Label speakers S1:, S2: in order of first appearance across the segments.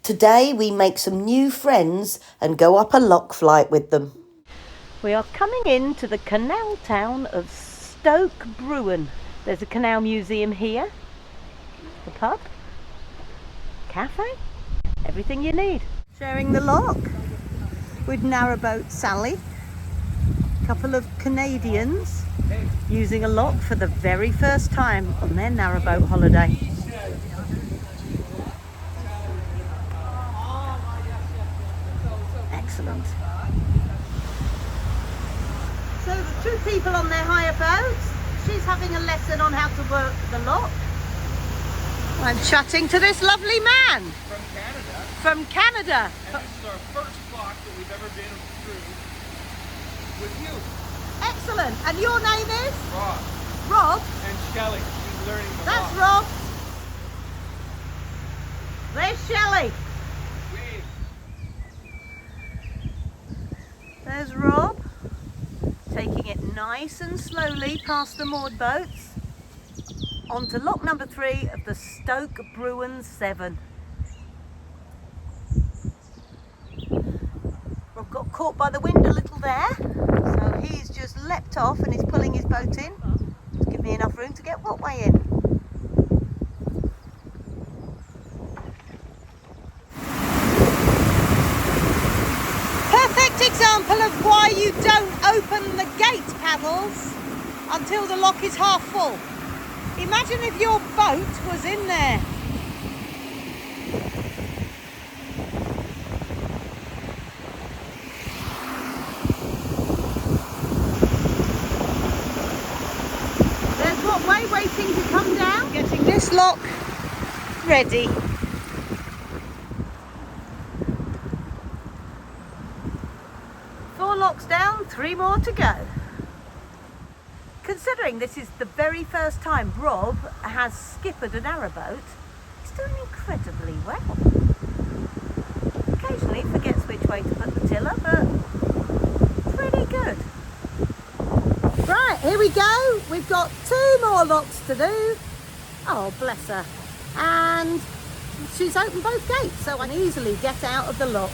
S1: Today we make some new friends and go up a lock flight with them.
S2: We are coming into the canal town of Stoke Bruin. There's a canal museum here, the pub, cafe, everything you need. Sharing the lock with Narrowboat Sally. A couple of Canadians using a lock for the very first time on their narrowboat holiday. Excellent. So the two people on their hire boats, she's having a lesson on how to work the lock. I'm chatting to this lovely man.
S3: From Canada.
S2: From Canada.
S3: And this is our first lock that we've ever been through with you.
S2: Excellent. And your name is?
S3: Rob.
S2: Rob?
S3: And Shelley. She's learning the
S2: That's
S3: lock.
S2: Rob. There's Shelley.
S3: Wave.
S2: There's Rob. Taking it nice and slowly past the moored boats onto lock number 3 of the Stoke Bruin 7. Rob got caught by the wind a little there, so he's just leapt off and he's pulling his boat in to give me enough room to get Wattway in. Perfect example of why you don't open the gate paddles until the lock is half full. Imagine if your boat was in there. There's Wattway waiting to come down, getting this lock ready. Locks down, 3 more to go. Considering this is the very first time Rob has skippered a narrowboat, he's doing incredibly well. Occasionally he forgets which way to put the tiller, but pretty good. Right, here we go. We've got 2 more locks to do. Oh, bless her. And she's opened both gates, so I can easily get out of the lock.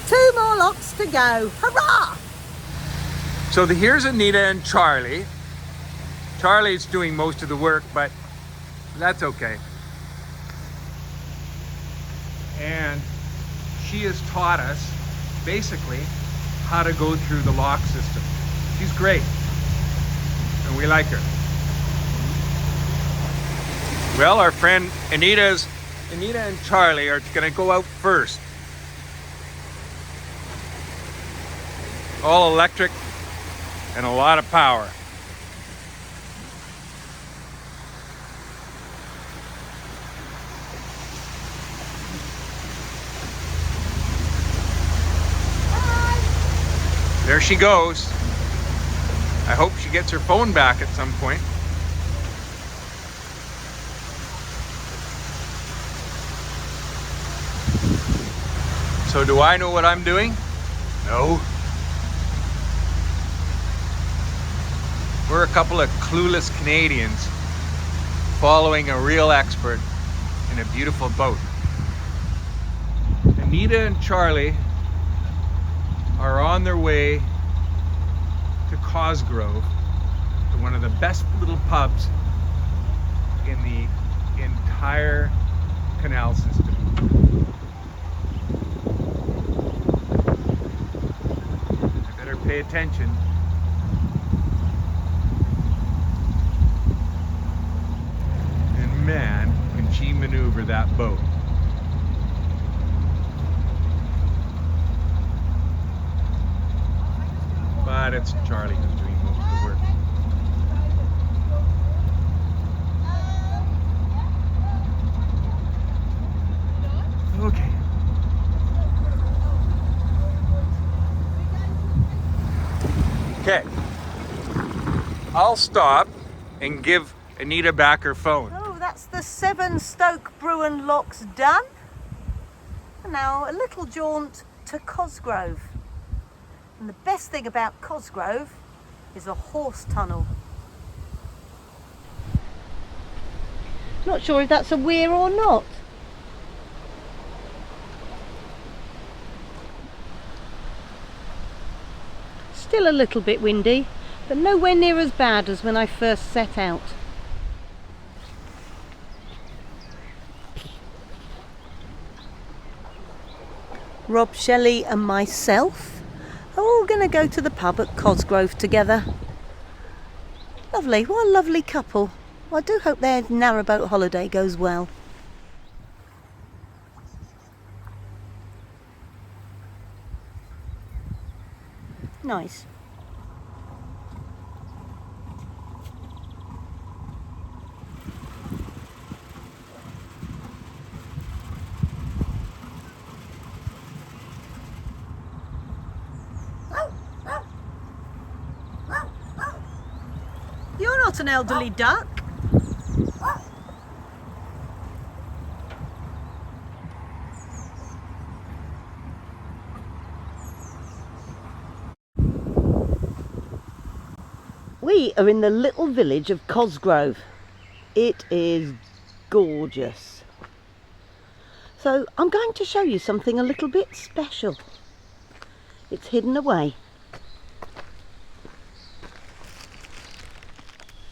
S2: 2 more locks to go. Hurrah!
S3: So here's Anita and Charlie. Charlie's doing most of the work, but that's okay. And she has taught us basically how to go through the lock system. She's great, and we like her. Well, our friend Anita and Charlie are going to go out first. All electric and a lot of power. Bye. There she goes. I hope she gets her phone back at some point. So do I know what I'm doing? No. We're a couple of clueless Canadians following a real expert in a beautiful boat. Anita and Charlie are on their way to Cosgrove, to one of the best little pubs in the entire canal system. I better pay attention. Man, can she maneuver that boat? But it's Charlie who's doing most of the work. Okay. Okay. I'll stop and give Anita back her phone.
S2: That's the 7 Stoke Bruin locks done. And now a little jaunt to Cosgrove. And the best thing about Cosgrove is a horse tunnel. Not sure if that's a weir or not. Still a little bit windy, but nowhere near as bad as when I first set out. Rob, Shelley and myself are all going to go to the pub at Cosgrove together. Lovely, what a lovely couple. Well, I do hope their narrowboat holiday goes well. Nice. You're not an elderly duck. We are in the little village of Cosgrove. It is gorgeous. So I'm going to show you something a little bit special. It's hidden away.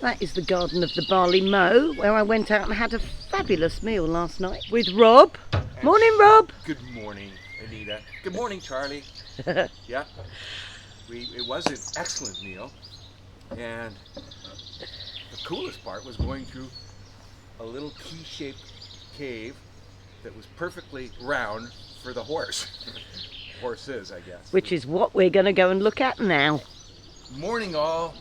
S2: That is the garden of the Barley Mow, where I went out and had a fabulous meal last night with Rob. Morning, Rob.
S3: Good morning, Anita. Good morning, Charlie. Yeah, it was an excellent meal, and the coolest part was going through a little key-shaped cave that was perfectly round for the horse. Horses, I guess.
S2: Which is what we're going to go and look at now.
S3: Morning, all.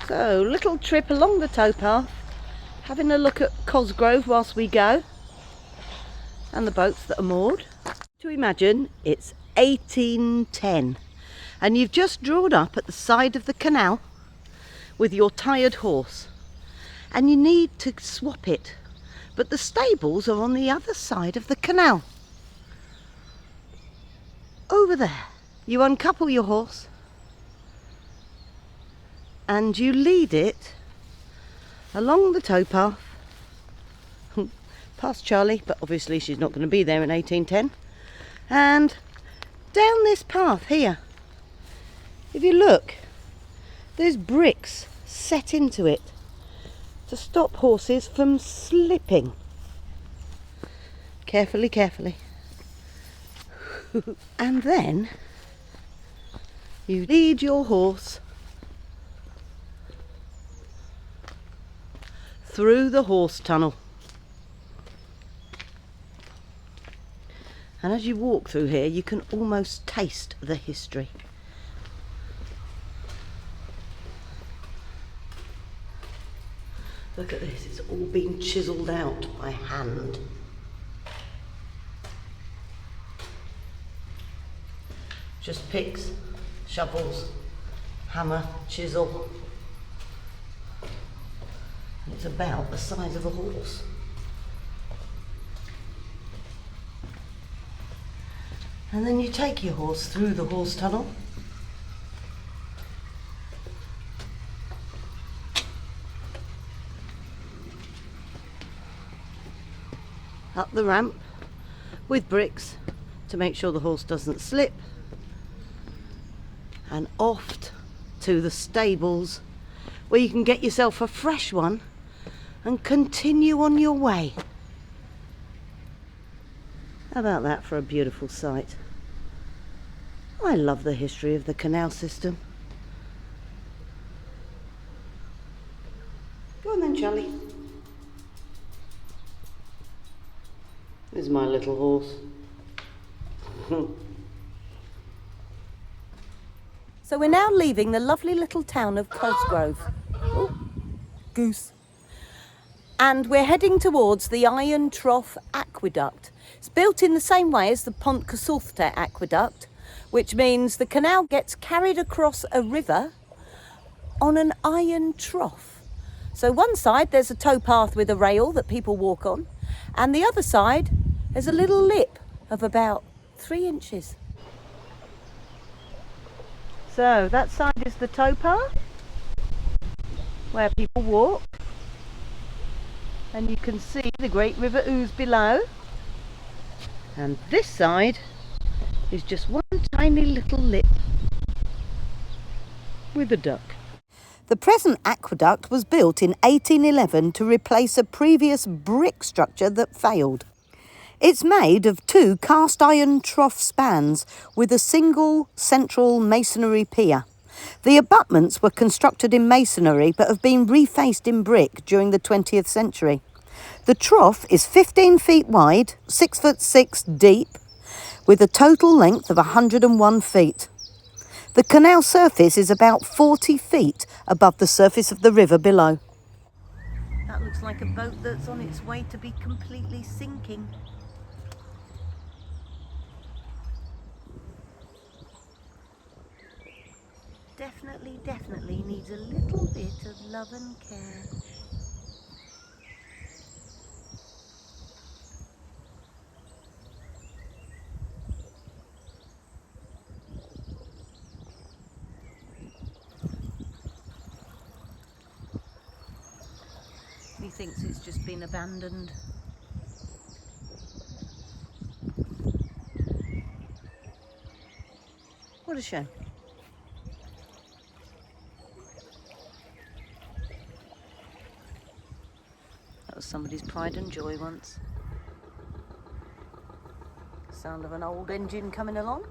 S2: So, little trip along the towpath, having a look at Cosgrove whilst we go, and the boats that are moored. To imagine, it's 1810, and you've just drawn up at the side of the canal with your tired horse, and you need to swap it, but the stables are on the other side of the canal. Over there, you uncouple your horse, and you lead it along the towpath, past Charlie, but obviously she's not going to be there in 1810, and down this path here. If you look, there's bricks set into it to stop horses from slipping. Carefully, carefully. And then you lead your horse through the horse tunnel, and as you walk through here you can almost taste the history. Look at this, it's all been chiselled out by hand. Just picks, shovels, hammer, chisel. And it's about the size of a horse. And then you take your horse through the horse tunnel. Up the ramp with bricks to make sure the horse doesn't slip. And off to the stables where you can get yourself a fresh one and continue on your way. How about that for a beautiful sight? I love the history of the canal system. Go on then, Charlie. There's my little horse. So we're now leaving the lovely little town of Cosgrove. Oh, goose. And we're heading towards the Iron Trough Aqueduct. It's built in the same way as the Pont Cysylltau Aqueduct, which means the canal gets carried across a river on an iron trough. So one side there's a towpath with a rail that people walk on, and the other side there's a little lip of about 3 inches. So that side is the towpath where people walk, and you can see the great River Ouse below, and this side is just one tiny little lip with a duck.
S1: The present aqueduct was built in 1811 to replace a previous brick structure that failed. It's made of 2 cast iron trough spans with a single central masonry pier. The abutments were constructed in masonry but have been refaced in brick during the 20th century. The trough is 15 feet wide, 6'6" deep, with a total length of 101 feet. The canal surface is about 40 feet above the surface of the river below.
S2: That looks like a boat that's on its way to be completely sinking. Definitely needs a little bit of love and care. He thinks it's just been abandoned. What a shame. That was somebody's pride and joy once. Sound of an old engine coming along.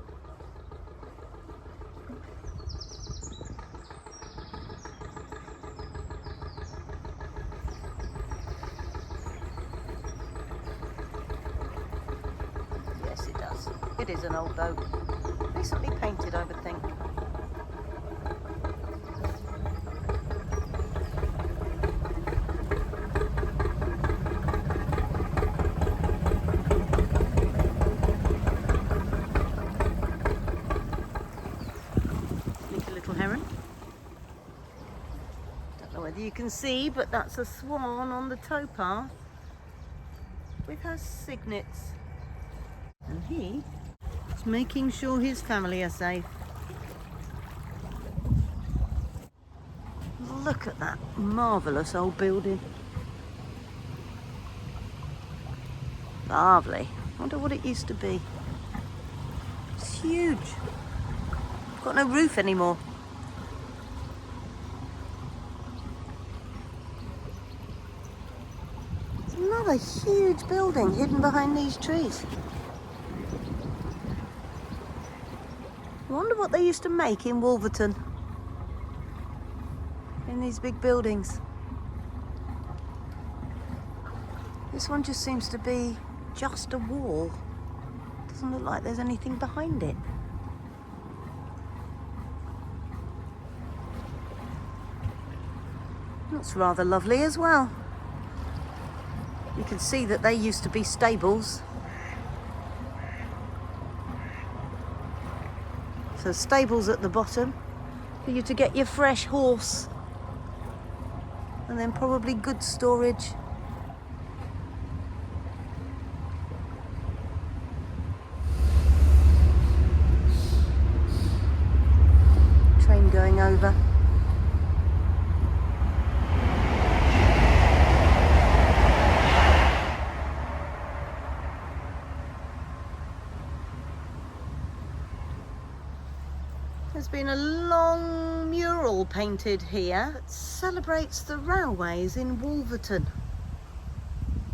S2: Yes, it does. It is an old boat. Recently painted, I would think. Sneaky little heron. Don't know whether you can see, but that's a swan on the towpath with her cygnets. And he is making sure his family are safe. Look at that marvellous old building. Lovely. Wonder what it used to be. It's huge. Got no roof anymore. It's another huge building hidden behind these trees. I wonder what they used to make in Wolverton. In these big buildings. This one just seems to be just a wall. Doesn't look like there's anything behind it. Looks rather lovely as well. You can see that they used to be stables. So stables at the bottom for you to get your fresh horse. And then probably goods storage. Train going over. There's been a long mural painted here that celebrates the railways in Wolverton.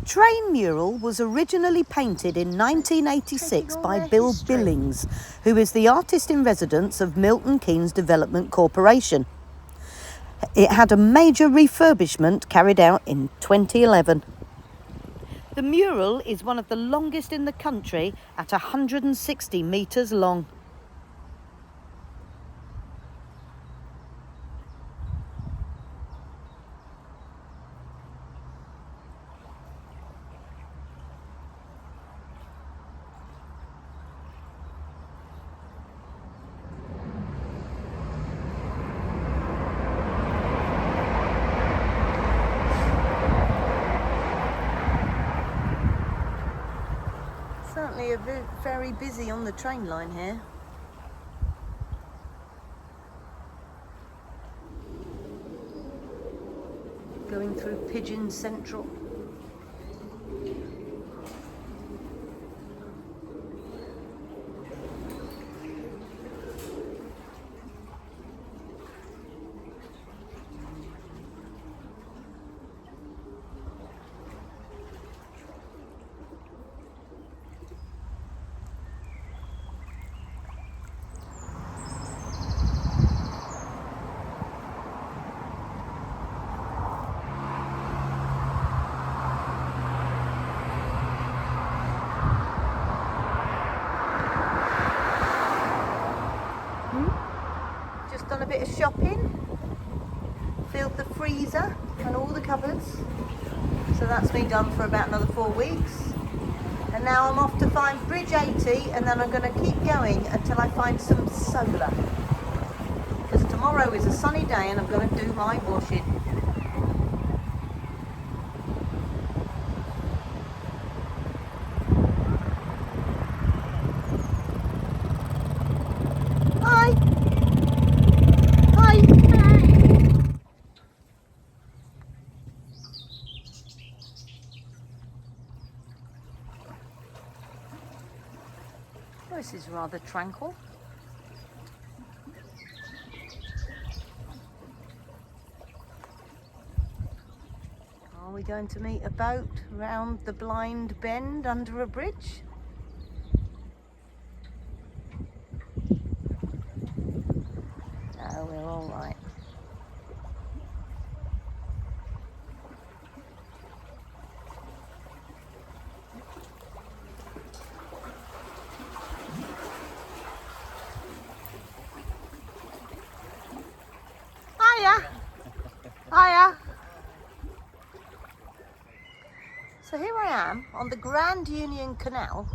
S1: Train mural was originally painted in 1986 by Bill Billings, who is the artist in residence of Milton Keynes Development Corporation. It had a major refurbishment carried out in 2011. The mural is one of the longest in the country at 160 metres long.
S2: Certainly very busy on the train line here. Going through Pigeon Central.
S1: shopping, filled the freezer and all the cupboards. So that's me done for about another 4 weeks. And now I'm off to find Bridge 80, and then I'm going to keep going until I find some solar. Because tomorrow is a sunny day and I'm going to do my washing. Hi! Hi! This is rather tranquil. Are we going to meet a boat round the blind bend under a bridge? No, we're all right. Hiya! Hiya! So here I am on the Grand Union Canal.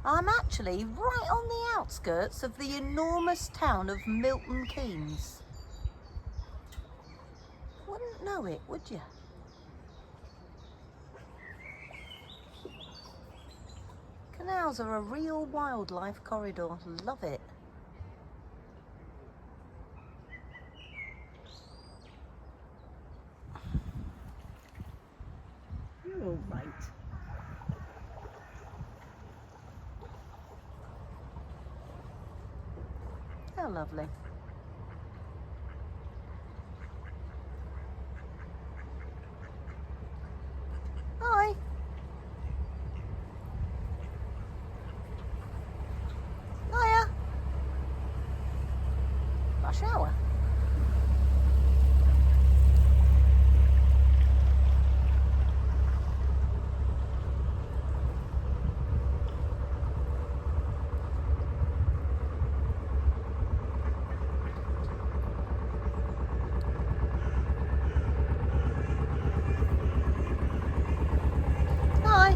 S1: I'm actually right on the outskirts of the enormous town of Milton Keynes. Wouldn't know it, would you? Canals are a real wildlife corridor. Love it. You're all right. How lovely. Hi. Hiya. Got a shower. Hi.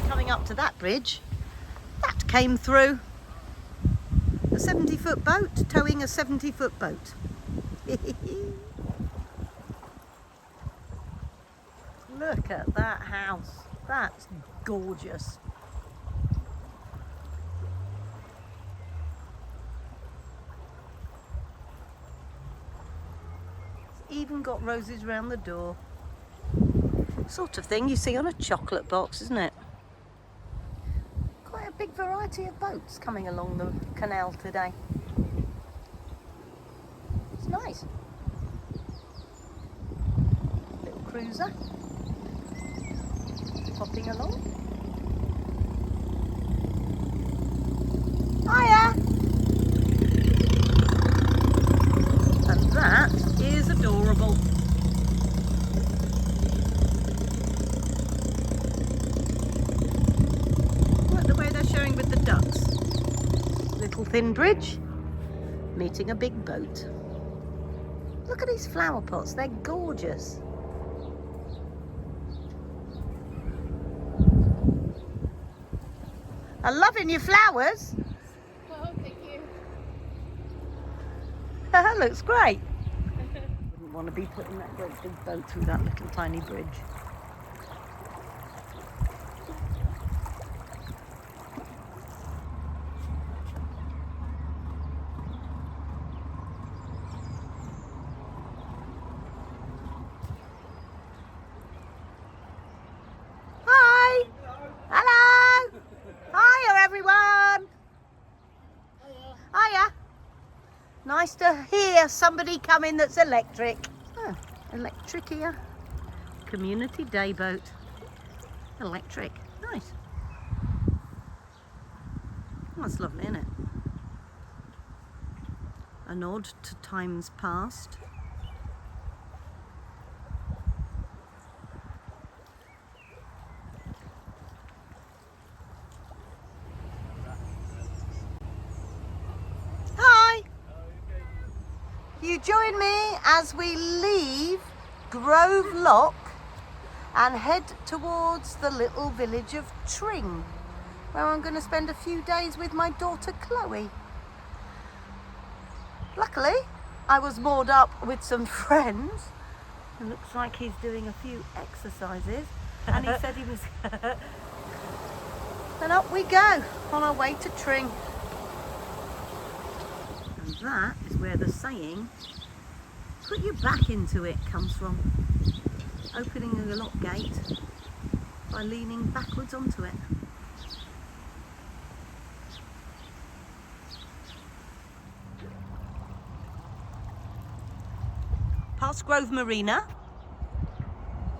S1: Coming up to that bridge, that came through. A 70-foot boat towing a 70-foot boat. Look at that house. That's gorgeous. It's even got roses round the door. Sort of thing you see on a chocolate box, isn't it? Quite a big variety of boats coming along the canal today. It's nice. Little cruiser. Popping along. Hiya! And that is adorable. Look the way they're showing with the ducks. Little thin bridge, meeting a big boat. Look at these flower pots, they're gorgeous. I'm loving your flowers.
S4: Oh, thank you.
S1: That looks great. Wouldn't want to be putting that great big boat through that little tiny bridge. Hi. Hello. Hiya, everyone. Hiya. Nice to hear somebody coming that's electric. Oh, electric here. Community day boat. Electric. Nice. That's lovely, isn't it? A nod to times past. you join me as we leave Grove Lock and head towards the little village of Tring, where I'm going to spend a few days with my daughter Chloe. Luckily, I was moored up with some friends. It looks like he's doing a few exercises, and he said he was... And up we go on our way to Tring. And that is where the saying, put your back into it, comes from. Opening a lock gate by leaning backwards onto it. Past Grove Marina.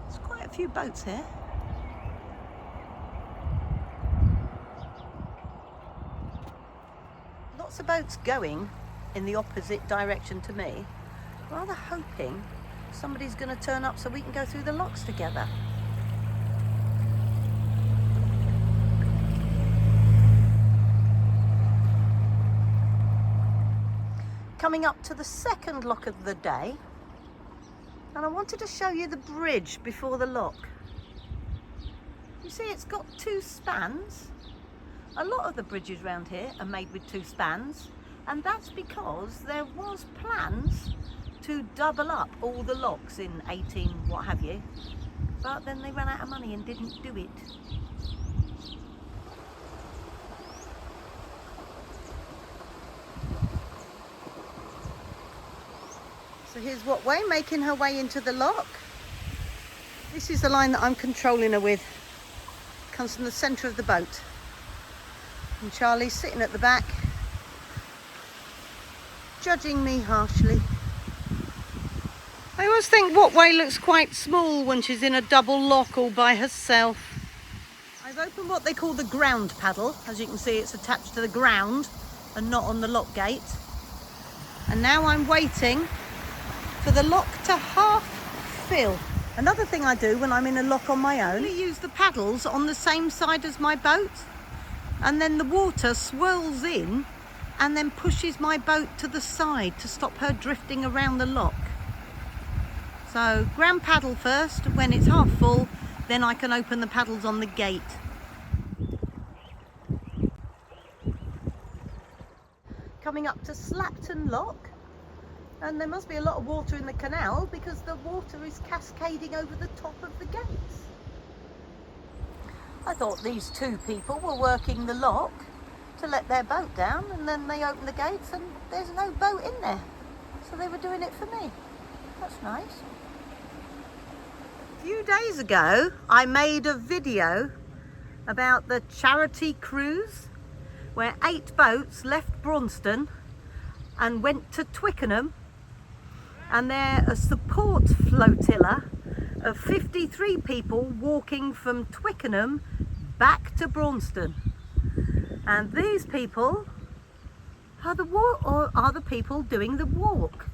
S1: There's quite a few boats here. Lots of boats going in the opposite direction to me. Rather hoping somebody's going to turn up so we can go through the locks together. Coming up to the second lock of the day, and I wanted to show you the bridge before the lock. You see it's got two spans. A lot of the bridges around here are made with two spans, and that's because there was plans to double up all the locks in 18 what have you, but then they ran out of money and didn't do it. So here's What Way making her way into the lock. This is the line that I'm controlling her with. It comes from the centre of the boat. And Charlie's sitting at the back, judging me harshly. I always think What Way looks quite small when she's in a double lock all by herself. I've opened what they call the ground paddle. As you can see, it's attached to the ground and not on the lock gate. And now I'm waiting for the lock to half fill. Another thing I do when I'm in a lock on my own, I use the paddles on the same side as my boat, and then the water swirls in and then pushes my boat to the side to stop her drifting around the lock. So ground paddle first. When it's half full, then I can open the paddles on the gate. Coming up to Slapton Lock, and there must be a lot of water in the canal because the water is cascading over the top of the gates. I thought these two people were working the lock to let their boat down, and then they open the gates and there's no boat in there. So they were doing it for me. That's nice. A few days ago, I made a video about the charity cruise where 8 boats left Braunston and went to Twickenham, and they're a support flotilla of 53 people walking from Twickenham back to Braunston. And these people are the people doing the walk.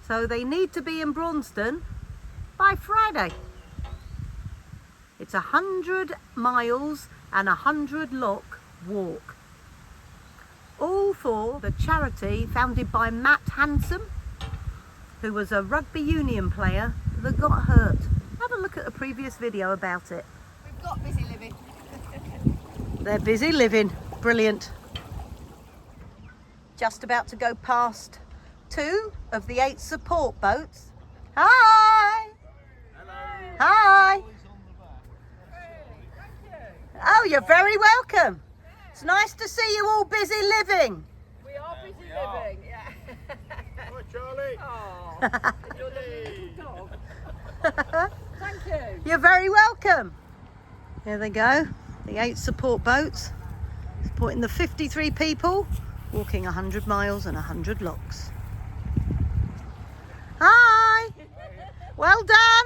S1: So they need to be in Braunston by Friday. It's 100 miles and 100 lock walk. All for the charity founded by Matt Hanson, who was a rugby union player that got hurt. Have a look at a previous video about it.
S4: We've got busy living.
S1: They're busy living. Brilliant. Just about to go past 2 of the 8 support boats. Hi!
S3: Hello.
S1: Hi! Oh, you're very welcome. It's nice to see you all busy living.
S4: We are busy living, yeah.
S3: Hi, Charlie.
S4: Oh, you're the little dog. Thank you.
S1: You're very welcome. Here they go, the 8 support boats, supporting the 53 people, walking 100 miles and 100 locks. Hi! Well done!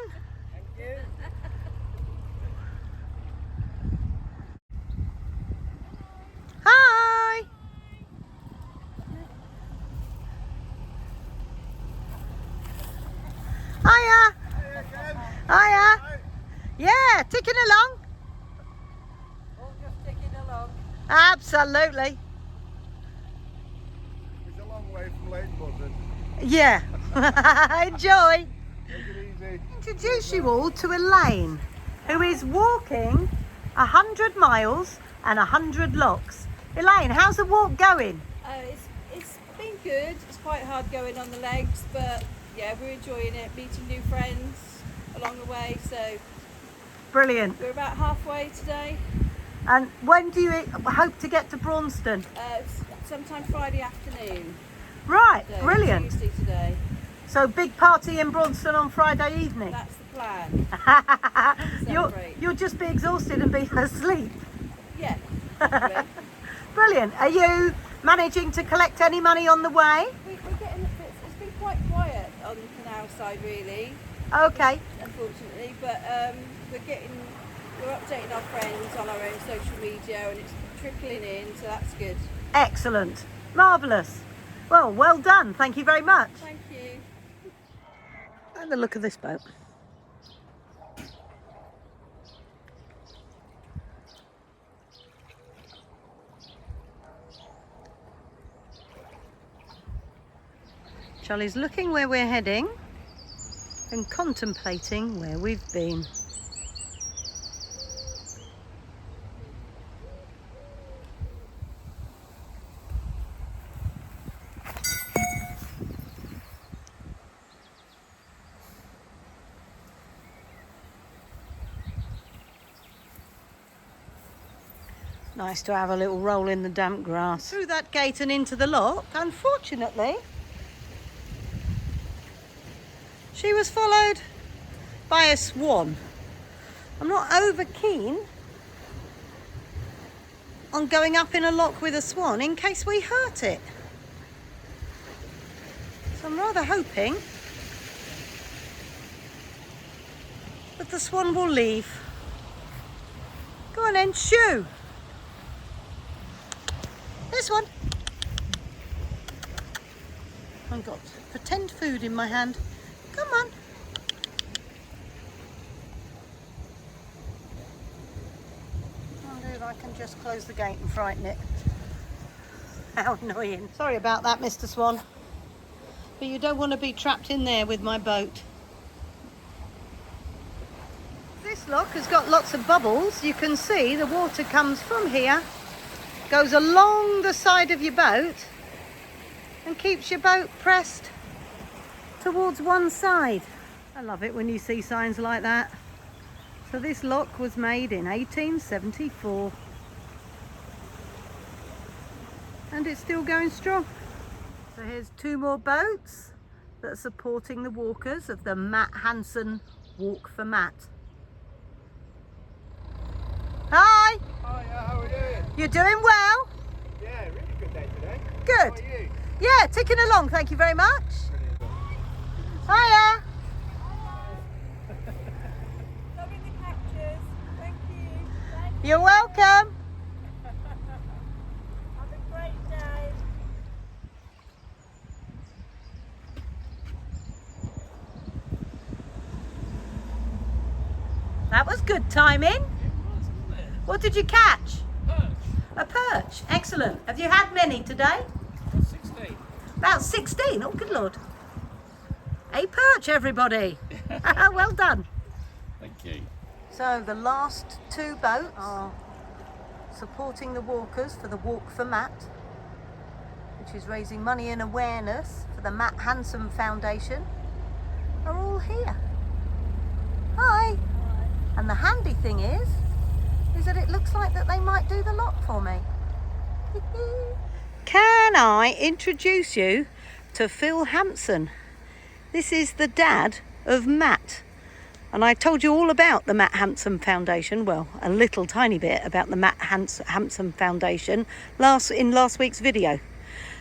S4: Thank you.
S1: Hi! Hiya! Hiya! Yeah, ticking along.
S4: All just ticking along.
S1: Absolutely.
S3: It's a long way from Leighton Buzzard.
S1: Yeah. Enjoy.
S3: Take it easy.
S1: Introduce you all to Elaine, who is walking 100 miles and 100 locks. Elaine, how's the walk going?
S4: It's been good. It's quite hard going on the legs, but yeah, we're enjoying it. Meeting new friends along the way, so
S1: Brilliant.
S4: we're about halfway today.
S1: And when do you hope to get to Braunston?
S4: Sometime Friday afternoon.
S1: Right,
S4: So
S1: brilliant.
S4: Tuesday today.
S1: So big party in Braunston on Friday evening.
S4: That's the plan.
S1: You'll just be exhausted and be asleep.
S4: Yeah. Anyway,
S1: Brilliant. Are you managing to collect any money on the way?
S4: we're getting. It's been quite quiet on the canal side, really.
S1: Okay.
S4: Unfortunately, but we're updating our friends on our own social media, and it's trickling in, so that's good.
S1: Excellent. Marvellous. Well done. Thank you very much.
S4: Thank you.
S1: And the look of this boat. Charlie's looking where we're heading and contemplating where we've been. Nice to have a little roll in the damp grass. Through that gate and into the lock, unfortunately, she was followed by a swan. I'm not over keen on going up in a lock with a swan in case we hurt it. So I'm rather hoping that the swan will leave. Go on then, shoo! This one. I've got pretend food in my hand. Come on. I wonder if I can just close the gate and frighten it. How annoying. Sorry about that, Mr. Swan. But you don't want to be trapped in there with my boat. This lock has got lots of bubbles. You can see the water comes from here, goes along the side of your boat and keeps your boat pressed towards one side. I love it when you see signs like that. So this lock was made in 1874 and it's still going strong. So here's two more boats that are supporting the walkers of the Matt Hansen Walk for Matt. Hi!
S3: Hiya, how are we doing?
S1: You're doing well?
S3: Yeah, really good day today.
S1: Good.
S3: How are you?
S1: Yeah, ticking along, thank you very much. Hiya!
S4: Loving the captures. Thank you.
S1: You're welcome.
S4: Have a great day.
S1: That was good timing. What did you catch? A perch. Excellent. Have you had many today?
S3: 16.
S1: About 16. Oh, good Lord. A perch, everybody. Well done.
S5: Thank you.
S1: So the last two boats are supporting the walkers for the Walk for Matt, which is raising money and awareness for the Matt Hansen Foundation, are all here. Hi. And the handy thing is that it looks like that they might do the lock for me. Can I introduce you to Phil Hampson? This is the dad of Matt. And I told you all about the Matt Hansen Foundation, well, a little tiny bit about the Matt Hansen Foundation in last week's video.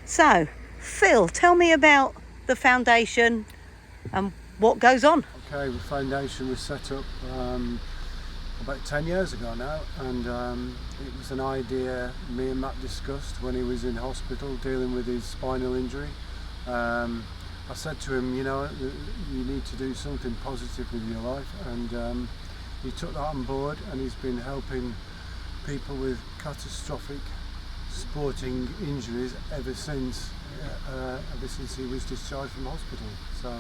S1: So, Phil, tell me about the foundation and what goes on.
S6: Okay, the foundation was set up about 10 years ago now, and it was an idea me and Matt discussed when he was in hospital dealing with his spinal injury. I said to him, you know, you need to do something positive with your life, and he took that on board, and he's been helping people with catastrophic sporting injuries ever since he was discharged from hospital. So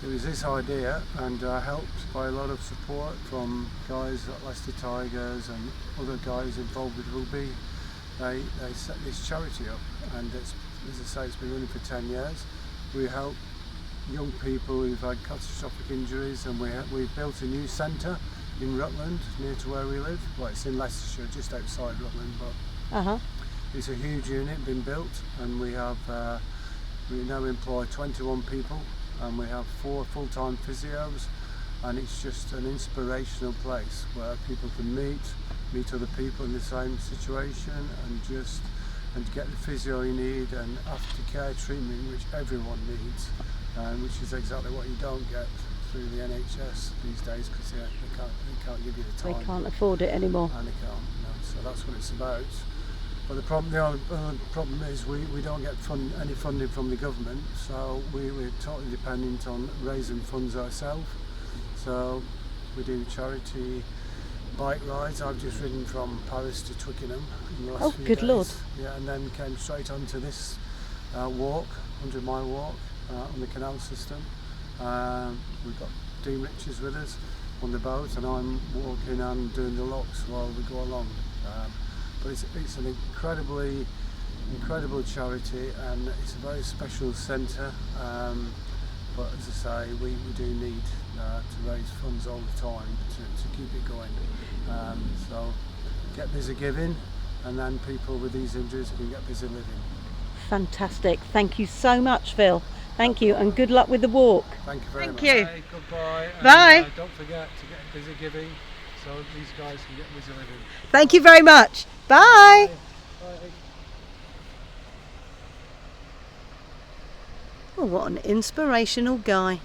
S6: it was this idea, and helped by a lot of support from guys at Leicester Tigers and other guys involved with rugby. They set this charity up, and it's, as I say, it's been running for 10 years. We help young people who've had catastrophic injuries, and we've built a new centre in Rutland, near to where we live. Well, it's in Leicestershire, just outside Rutland, but it's a huge unit been built, and we now employ 21 people, and we have 4 full-time physios, and it's just an inspirational place where people can meet other people in the same situation, and get the physio you need, and aftercare treatment which everyone needs, which is exactly what you don't get through the NHS these days, because they can't give you the time.
S2: They can't afford it anymore.
S6: And they can't, no. So that's what it's about. But the other problem is we don't get any funding from the government, so we're totally dependent on raising funds ourselves. So we do charity bike rides. I've just ridden from Paris to Twickenham in the last few
S2: good
S6: days.
S2: Lord.
S6: Yeah, and then came straight onto this walk, 100-mile walk on the canal system. We've got Dean Richards with us on the boat, and I'm walking and doing the locks while we go along. But it's an incredible charity, and it's a very special centre. But as I say, we do need to raise funds all the time to keep it going. So get busy giving, and then people with these injuries can get busy living.
S2: Fantastic. Thank you so much, Phil. Thank you, and good luck with the walk.
S6: Thank you very much.
S2: Thank you.
S6: Hey, goodbye.
S2: Bye.
S6: And, don't forget to get busy giving, so these guys can get busy living.
S2: Thank you very much. Bye.
S6: Bye.
S2: Oh, what an inspirational guy.